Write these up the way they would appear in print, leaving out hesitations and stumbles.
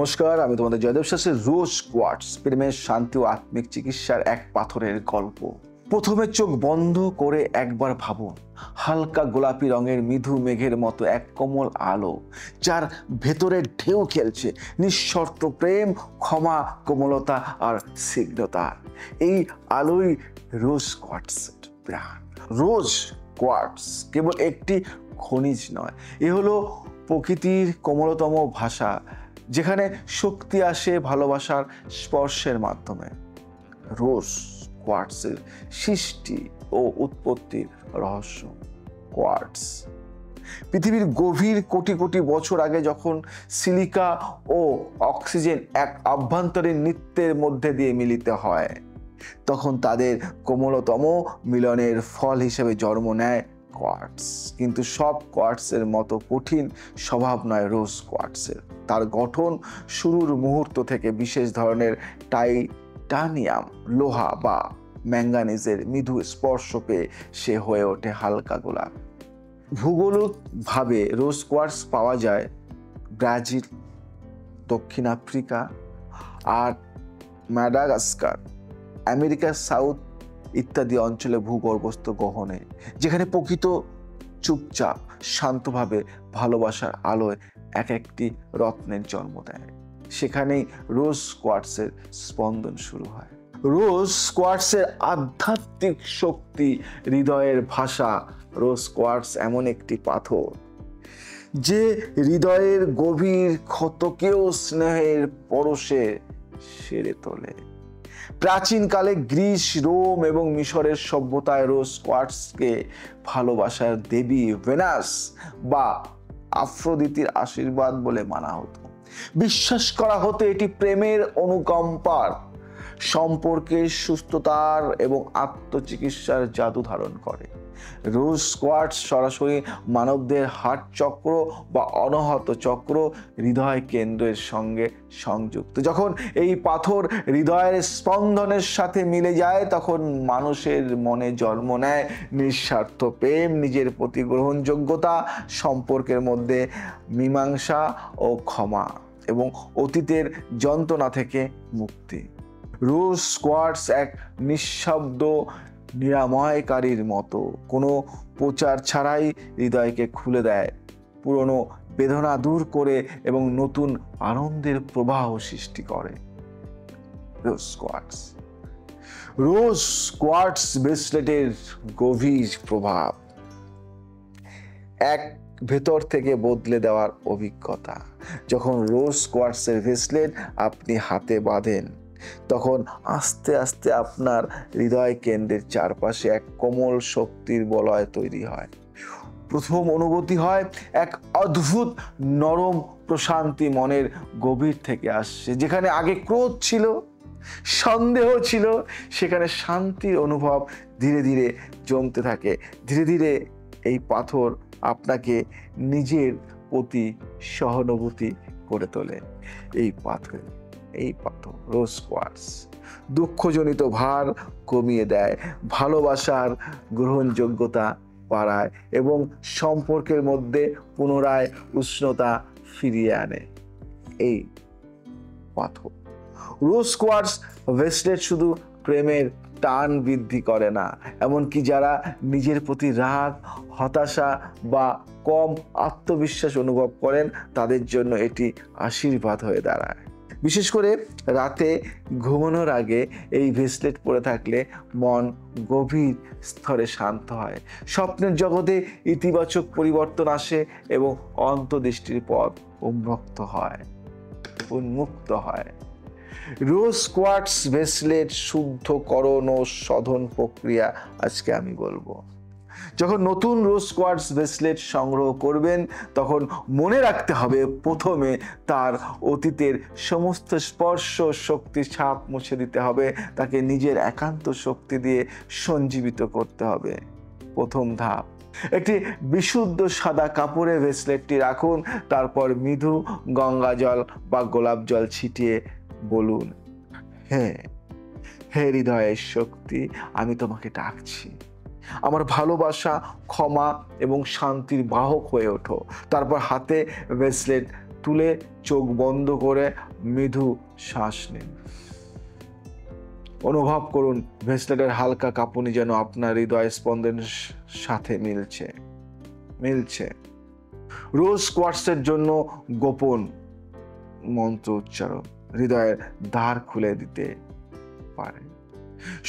নমস্কার, আমি তোমাদের জয়দেব শাস্ত্রী। রোজ কোয়ার্টস প্রেমের শান্তি ও আত্মিক চিকিৎসার এক পাথরের গল্প। প্রথমে চোখ বন্ধ করে একবার ভাবুন, হালকা গোলাপি রঙের মৃদু মেঘের মতো এক কোমল আলো, যার ভেতরে ঢেউ খেলছে নিঃশর্ত প্রেম, ক্ষমা, কোমলতা আর স্নিগ্ধতা। এই আলোই রোজ কোয়ার্টসের প্রাণ। রোজ কোয়ার্টস কেবল একটি খনিজ নয়, এ হলো প্রকৃতির কোমলতম ভাষা, যেখানে শক্তি আসে ভালোবাসার স্পর্শের মাধ্যমে। রোজ কোয়ার্টসের সৃষ্টি ও উৎপত্তির রহস্য। কোয়ার্টস পৃথিবীর গভীর কোটি কোটি বছর আগে যখন সিলিকা ও অক্সিজেন এক আভ্যন্তরীণ নৃত্যের মধ্যে দিয়ে মিলিত হয়, তখন তাদের কোমলতম মিলনের ফল হিসেবে জন্ম নেয় কোয়ার্টস। কিন্তু সব কোয়ার্টসের মতো কঠিন স্বভাব নয় রোজ কোয়ার্টসের। তার গঠন শুরুর মুহূর্ত থেকে বিশেষ ধরনের টাইটানিয়াম, লোহা বা ম্যাঙ্গানিজের মৃদু স্পর্শ পেয়ে সে হয়ে ওঠে হালকা গোলাপ। ভূগোলিকভাবে রোজ কোয়ার্টস পাওয়া যায় ব্রাজিল, দক্ষিণ আফ্রিকা আর মাদাগাস্কার, আমেরিকার সাউথ ইত্যাদি অঞ্চলে ভূগর্ভস্থ গহনে, যেখানে প্রকৃত চুপচাপ শান্তভাবে ভালোবাসার আলোয় এক একটি রত্নের জন্ম দেয়। সেখানেই রোজ কোয়ার্টসের স্পন্দন শুরু হয়। রোজ কোয়ার্টসের আধ্যাত্মিক শক্তি, হৃদয়ের ভাষা। রোজ কোয়ার্টস এমন একটি পাথর যে হৃদয়ের গভীর ক্ষতকেও স্নেহের পরশে সেরে তোলে। প্রাচীনকালে গ্রিস, রোম এবং মিশরের সভ্যতায় রোজ কোয়ার্টসকে ভালোবাসার দেবী ভেনাস বা আফ্রোদিতির আশীর্বাদ বলে মানা হতো। বিশ্বাস করা হতো এটি প্রেমের, অনুকম্পার, সম্পর্কের সুস্থতার এবং আত্মচিকিৎসার জাদু ধারণ করে। রোজ কোয়ার্টস সরাসরি মানবদের হার্ট চক্র বা অনাহত চক্র, হৃদয় কেন্দ্রের সঙ্গে সংযুক্ত। যখন এই পাথর হৃদয়ের স্পন্দনের সাথে মিলে যায়, তখন মানুষের মনে জন্ম নেয় নিঃস্বার্থ প্রেম, নিজের প্রতি গ্রহণযোগ্যতা, সম্পর্কের মধ্যে মীমাংসা ও ক্ষমা, এবং অতীতের যন্ত্রণা থেকে মুক্তি। রোজ কোয়ার্টস এক নিঃশব্দ নিরাময়কারীর মতো, কোনো প্রচার ছাড়াই হৃদয়কে খুলে দেয়, পুরনো বেদনা দূর করে এবং নতুন আনন্দের প্রবাহ সৃষ্টি করে। রোজ কোয়ার্টস। রোজ কোয়ার্টস ব্রেসলেটের গভীর প্রভাব। এক ভেতর থেকে বদলে দেওয়ার অভিজ্ঞতা। যখন রোজ কোয়ার্টসের ব্রেসলেট আপনি হাতে বাঁধেন, তখন আস্তে আস্তে আপনার হৃদয় কেন্দ্রের চারপাশে এক কোমল শক্তির বলয় তৈরি হয়। প্রথম অনুভূতি হয় এক অদ্ভুত নরম প্রশান্তি, মনের গভীর থেকে আসছে। যেখানে আগে ক্রোধ ছিল, সন্দেহ ছিল, সেখানে শান্তির অনুভব ধীরে ধীরে জমতে থাকে। ধীরে ধীরে এই পাথর আপনাকে নিজের প্রতি সহানুভূতি করে তোলে। এই পাথর রোজ কোয়ার্টস দুঃখজনিত ভার কমিয়ে দেয়, ভালোবাসার গ্রহণযোগ্যতা বাড়ায় এবং সম্পর্কের মধ্যে পুনরায় উষ্ণতা ফিরিয়ে আনে। এই পাথর রোজ কোয়ার্টস ব্রেসলেট শুধু প্রেমের টান বৃদ্ধি করে না, এমনকি যারা নিজের প্রতি রাগ, হতাশা বা কম আত্মবিশ্বাস অনুভব করেন, তাদের জন্য এটি আশীর্বাদ হয়ে দাঁড়ায়। বিশেষ করে রাতে ঘুমানোর আগে এই ব্রেসলেট পরে থাকলে মন গভীর স্তরে শান্ত হয়, স্বপ্নের জগতে ইতিবাচক পরিবর্তন আসে এবং অন্তর্দৃষ্টির পথ উন্মুক্ত হয়। রোজ কোয়ার্টস ব্রেসলেট শুদ্ধকরণ ও শোধন প্রক্রিয়া আজকে আমি বলবো। যখন নতুন রোজ কোয়ার্টস ব্রেসলেট সংগ্রহ করবেন, তখন মনে রাখতে হবে প্রথমে তার অতীতের সমস্ত স্পর্শ শক্তির ছাপ মুছে দিতে হবে, তাকে নিজের একান্ত শক্তি দিয়ে সঞ্জীবিত করতে হবে। প্রথম ধাপ, একটি বিশুদ্ধ সাদা কাপড়ে ব্রেসলেটটি রাখুন, তারপর মৃদু গঙ্গা জল বা গোলাপ জল ছিটিয়ে বলুন, হে হৃদয়ের শক্তি, আমি তোমাকে ডাকছি। আমার ভালোবাসা, ক্ষমা এবং শান্তির বাহক হয়ে ওঠো। তারপর হাতে ব্রেসলেট তুলে চোখ বন্ধ করে মৃদু শ্বাস নিন। অনুভব করুন ব্রেসলেটের হালকা কাঁপুনি যেন আপনার হৃদয় স্পন্দনের সাথে মিলছে। রোজ কোয়ার্টসের জন্য গোপন মন্ত্র উচ্চারণ হৃদয়ের দ্বার খুলে দিতে পারে।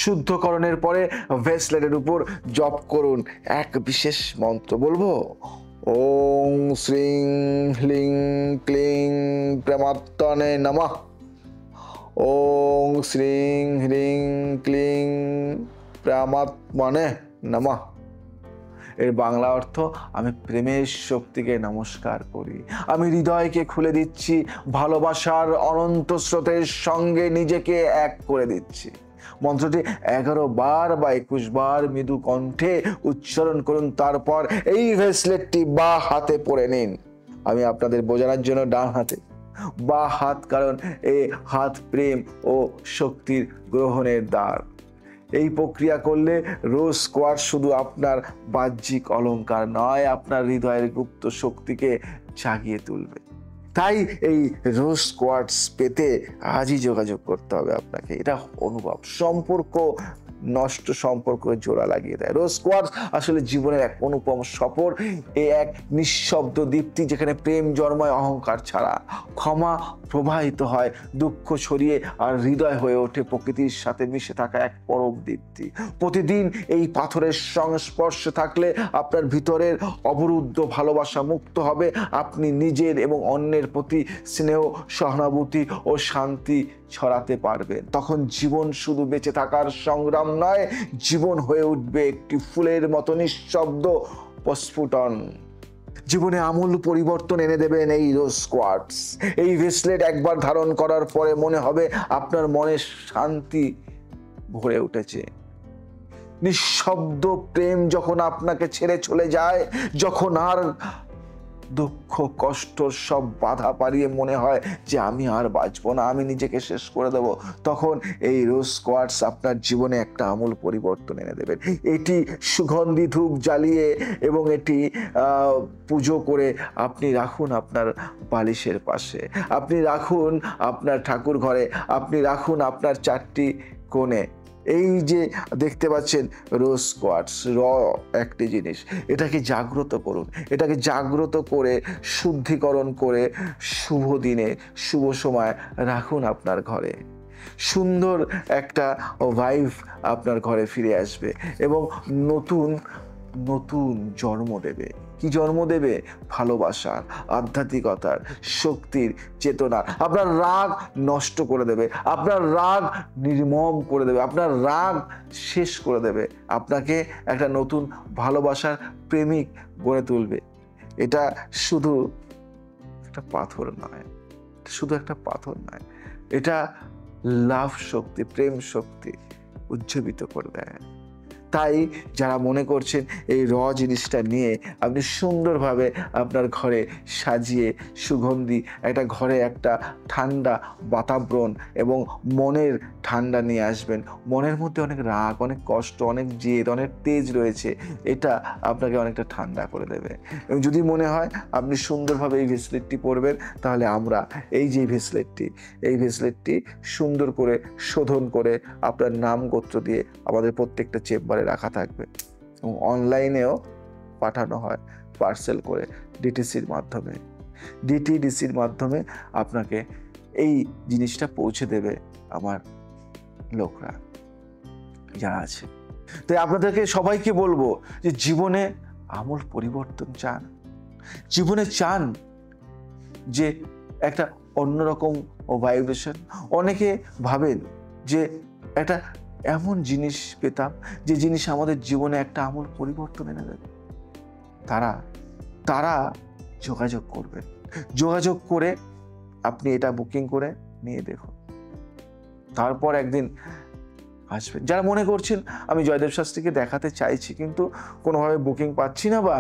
শুদ্ধকরণের পরে ব্রেসলেটের উপর জপ করুন এক বিশেষ মন্ত্র। বলবো, ওং শ্রীং হ্লিং ক্লিং প্রেমাত্মনে নমঃ। ওং শ্রীং হ্রিং ক্লিং প্রেমাত্মনে নমঃ। এর বাংলা অর্থ, আমি প্রেমের শক্তিকে নমস্কার করি, আমি হৃদয়কে খুলে দিচ্ছি, ভালোবাসার অনন্ত স্রোতের সঙ্গে নিজেকে এক করে দিচ্ছি। মন্ত্রটি 11 বার বা 21 বার মৃদু কণ্ঠে উচ্চারণ করুন। তারপর এই ব্রেসলেটটি বাঁ হাতে পরে নিন। আমি আপনাদের বোঝানোর জন্য ডান হাতে, বাঁ হাত, কারণ এই হাত প্রেম ও শক্তির গ্রহণের দ্বার। এই প্রক্রিয়া করলে রোজ কোয়ার্টস শুধু আপনার বাহ্যিক অলংকার নয়, আপনার হৃদয়ের গুপ্ত শক্তিকে জাগিয়ে তুলবে। তাই এই রোজ কোয়ার্টস পেতে আজই যোগাযোগ করতে হবে আপনাকে। এটা অনুভব, সম্পর্ক নষ্ট সম্পর্ক জোড়া লাগিয়ে দেয়। রোজ কোয়ার্টস আসলে জীবনের এক অনুপম সফর, এক নিঃশব্দ দীপ্তি যেখানে প্রেম জন্মায় অহংকার ছাড়া, ক্ষমা প্রবাহিত হয়, দুঃখ ছড়িয়ে, আর হৃদয় হয়ে ওঠে প্রকৃতির সাথে মিশে থাকা এক পরম দীপ্তি। প্রতিদিন এই পাথরের সংস্পর্শে থাকলে আপনার ভিতরের অবরুদ্ধ ভালোবাসা মুক্ত হবে। আপনি নিজের এবং অন্যের প্রতি স্নেহ, সহানুভূতি ও শান্তি ছড়াতে পারবেন। তখন জীবন শুধু বেঁচে থাকার সংগ্রাম নয়, জীবন হয়ে উঠবে একটি ফুলের মতো নিঃশব্দ প্রস্ফুটন। জীবনে আমূল পরিবর্তন এনে দেবেন এই রোজ কোয়ার্টস। এই ব্রেসলেট একবার ধারণ করার পরে মনে হবে আপনার মনে শান্তি ভরে উঠেছে। নিঃশব্দ প্রেম যখন আপনাকে ছেড়ে চলে যায়, যখন আর দুঃখ কষ্ট সব বাধা পারিয়ে মনে হয় যে আমি আর বাঁচবো না, আমি নিজেকে শেষ করে দেব, তখন এই রোজ কোয়ার্টস আপনার জীবনে একটা আমূল পরিবর্তন এনে দেবেন। এটি সুগন্ধি ধূপ জ্বালিয়ে এবং এটি পুজো করে আপনি রাখুন আপনার বালিশের পাশে, আপনি রাখুন আপনার ঠাকুর ঘরে, আপনি রাখুন আপনার 4টি কোণে। এই যে দেখতে পাচ্ছেন রোজ কোয়ার্টস, একটি জিনিস, এটাকে জাগ্রত করুন, এটাকে জাগ্রত করে শুদ্ধিকরণ করে শুভ দিনে শুভ সময় রাখুন আপনার ঘরে। সুন্দর একটা ভাইব আপনার ঘরে ফিরে আসবে এবং নতুন নতুন জন্ম দেবে। কি জন্ম দেবে? ভালোবাসার, আধ্যাত্মিকতার, শক্তির, চেতনার। আপনার রাগ নষ্ট করে দেবে, আপনার রাগ নির্মম করে দেবে, আপনার রাগ শেষ করে দেবে, আপনাকে একটা নতুন ভালোবাসার প্রেমিক গড়ে তুলবে। এটা শুধু একটা পাথর নয়, শুধু একটা পাথর নয়, এটা লাভ শক্তি, প্রেম শক্তি উজ্জীবিত করে দেয়। তাই যারা মনে করছেন এই জিনিসটা নিয়ে আপনি সুন্দরভাবে আপনার ঘরে সাজিয়ে সুগন্ধি একটা ঘরে একটা ঠান্ডা বাতাবরণ এবং মনের ঠান্ডা নিয়ে আসবেন। মনের মধ্যে অনেক রাগ, অনেক কষ্ট, অনেক জেদ, অনেক তেজ রয়েছে, এটা আপনাকে অনেকটা ঠান্ডা করে দেবে। এবং যদি মনে হয় আপনি সুন্দরভাবে এই ব্রেসলেটটি পরবেন, তাহলে আমরা এই যে ব্রেসলেটটি সুন্দর করে শোধন করে আপনার নাম গোত্র দিয়ে আমাদের প্রত্যেকটা চেম্বারে রাখা থাকবে এবং অনলাইনেও পাঠানো হয় পার্সেল করে ডিটিসির মাধ্যমে। ডিটিডিসির মাধ্যমে আপনাকে এই জিনিসটা পৌঁছে দেবে আমার লোকরা যারা আছে। তাই আপনাদেরকে সবাইকে বলবো যে জীবনে আমূল পরিবর্তন চান, জীবনে চান যে একটা অন্যরকম ভাইব্রেশন। অনেকে ভাবেন যে একটা এমন জিনিস পেতাম যে জিনিস আমাদের জীবনে একটা আমূল পরিবর্তন এনে দেবে। তারা যোগাযোগ করবেন, যোগাযোগ করে আপনি এটা বুকিং করে নিয়ে দেখুন, তারপর একদিন আসবেন। যারা মনে করছেন আমি জয়দেব শাস্ত্রীকে দেখাতে চাইছি কিন্তু কোনোভাবে বুকিং পাচ্ছি না বা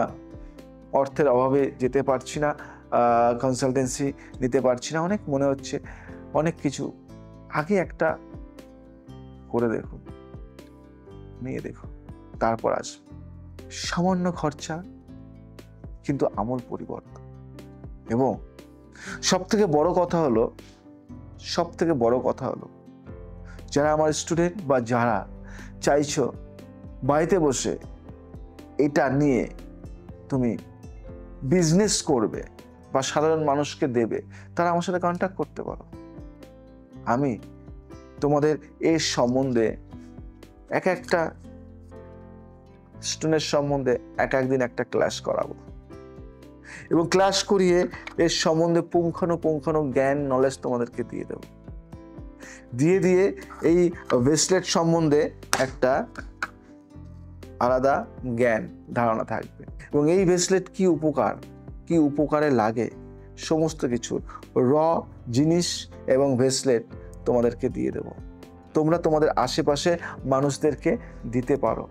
অর্থের অভাবে যেতে পারছি না, কনসালটেন্সি নিতে পারছি না, অনেক মনে হচ্ছে অনেক কিছু, আগে একটা করে দেখুন, নিয়ে দেখুন, তারপর আসবে। সামান্য খরচা কিন্তু আমূল পরিবর্তন। এবং সব থেকে বড় কথা হলো যারা আমার স্টুডেন্ট বা যারা চাইছো বাড়িতে বসে এটা নিয়ে তুমি বিজনেস করবে বা সাধারণ মানুষকে দেবে, তারা আমার সাথে কন্ট্যাক্ট করতে পারো। আমি তোমাদের এর সম্বন্ধে একটা স্টুডেন্টের সম্বন্ধে একদিন একটা ক্লাস করাবো এবং ক্লাস করিয়ে এর সম্বন্ধে পুঙ্খানুপুঙ্খানু জ্ঞান নলেজ তোমাদেরকে দিয়ে দেবো। দিয়ে এই ব্রেসলেট সম্বন্ধে একটা আলাদা জ্ঞান ধারণা থাকবে এবং এই ব্রেসলেট কি উপকারে লাগে সমস্ত কিছু র জিনিস এবং ব্রেসলেট তোমাদেরকে দিয়ে দেব। তোমরা তোমাদের আশেপাশে মানুষদেরকে দিতে পারো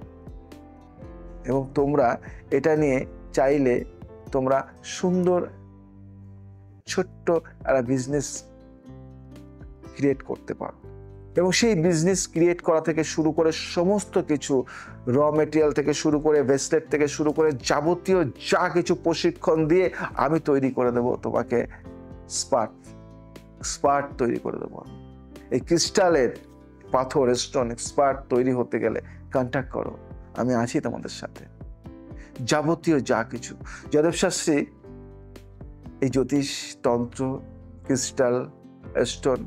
এবং তোমরা এটা নিয়ে চাইলে তোমরা সুন্দর ছোট্ট একটা বিজনেস ক্রিয়েট করতে পারো এবং সেই বিজনেস ক্রিয়েট করা থেকে শুরু করে সমস্ত কিছু র মেটেরিয়াল থেকে শুরু করে ব্রেসলেট থেকে শুরু করে যাবতীয় যা কিছু প্রশিক্ষণ দিয়ে আমি তৈরি করে দেবো তোমাকে স্পার্ট তৈরি করে দেবো। এই ক্রিস্টালের পাথর স্টোন স্পার্ট তৈরি হতে গেলে কন্ট্যাক্ট করো, আমি আছি তোমাদের সাথে। যাবতীয় যা কিছু যাদব শাস্ত্রী এই জ্যোতিষ তন্ত্র ক্রিস্টাল স্টোন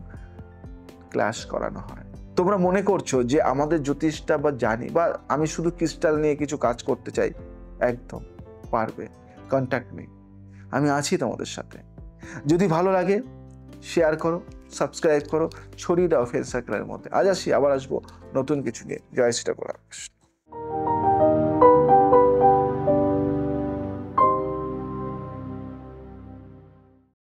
ক্লাস করানো হয়। তোমরা মনে করছো যে আমাদের জ্যোতিষটা বা জানি বা আমি শুধু ক্রিস্টাল নিয়ে কিছু কাজ করতে চাই, একদম পারবে, কন্ট্যাক্ট মি, আমি আছি তোমাদের সাথে। যদি ভালো লাগে শেয়ার করো, সাবস্ক্রাইব করো, ছড়িয়ে দাও ফ্রেন্ড সার্কেলের মধ্যে। আজ আসি, আবার আসবো নতুন কিছু নিয়ে। জয় শ্রী রাম।